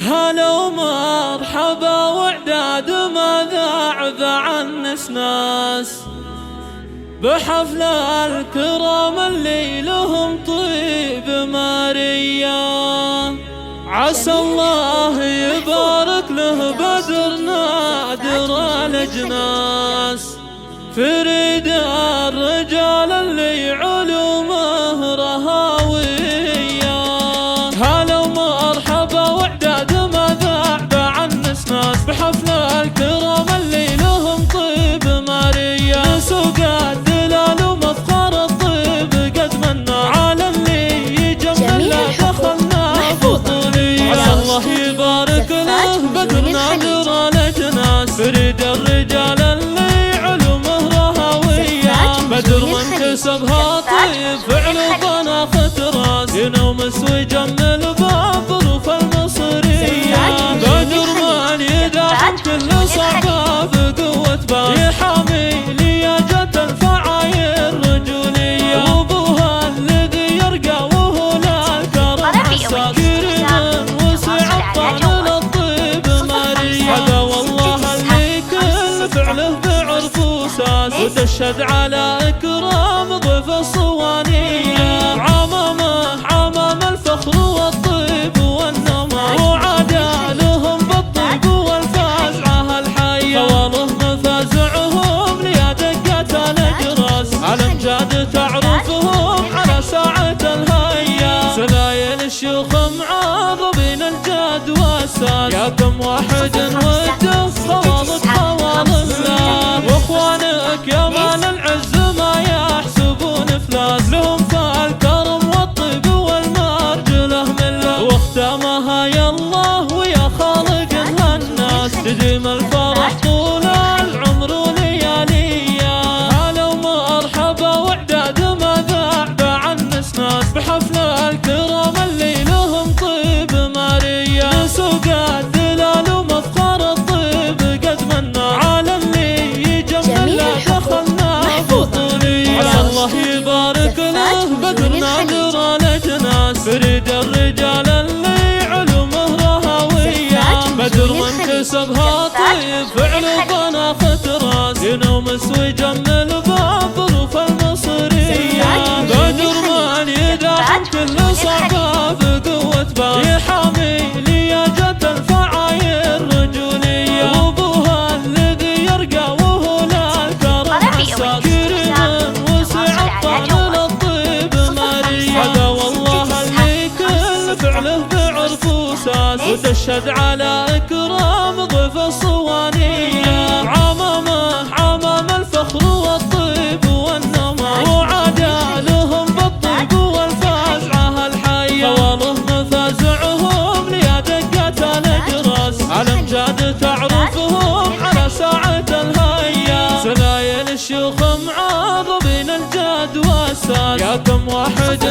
هلا ومرحبا وعداد ماذا ذا الناس بحفل الكرام اللي لهم طيب ماريا. عسى الله يبارك له بدر نادر الأجناس فريد الرجال اللي علومه رهاوية. هلا ومرحبا وعداد ماذا عن ناس بحفل الكرام اللي لهم طيب ماريا. سوق الدلال ومفخر الطيب قد منا على اللي يجمل دخلنا بطولية. عسى الله يبارك له بدر نادر الأجناس فريد الرجال اللي علومه رهاوية. بدر من كسبها طيب فعل وطناخة راس ينومس ويجمل بظروف المصرية. بدر من يدعم كل صعبة بقوة بال يحامي لياجة الفعاير رجولية. وابوها الذي يرقى وهو للكرم حساس كريم وسع الطعن للطيب ماريا. هذا والله اللي كل فعله بعرف وساس وتشهد على إكرام ضيف الصوانية. عمام الفخر والطيب والنماء وعدا لهم بالطيب والفازعة الحية. فواله مفازعهم ليا دقات الأجراس الأمجاد تعرفهم على ساعة الهيا. سلايل الشيوخ معاضبين الجاد والساس يا كم واحد وده خوالك خوال الله. واخوانك يا مال العز ما يحسبون افلاس لهم فالكرم والطيب والمرجله مله. واختامها يا الله ويا خالق الناس تديم الفرح طول العمر ولياليه. هلا ومرحبا وعداد ماذا عن ناس بحفل الكرام اللي لهم طيب ماريا. سوق الدلال ومفخر الطيب قد منا على اللي يجمل دخلنا بطولية. عسى الله يبارك له بدر نادر الأجناس فريد الرجال اللي علومه رهاوية. بدر من كسبها طيب فعل وطناخة راس ينومس ويجمل بظروف المصرية. بدر من يدعم كل صعبة بقوة بال يحامي لياجة الفعاير رجولية. وابوها الذي يرقى وهو للكرم حساس كريم وسع الطعن للطيب ماريا. هذا والله اللي كل فعله بعرف وساس وتشهد على إكرام ضيف الصوانية. عمام الفخر والطيب والنماء وعدا لهم بالطيب والفازعة الحية. فواله مفازعهم ليا دقات الأجراس الأمجاد تعرفهم على ساعة الهيا. سلايل الشيوخ معاضبين الجاد والساس يا كم واحد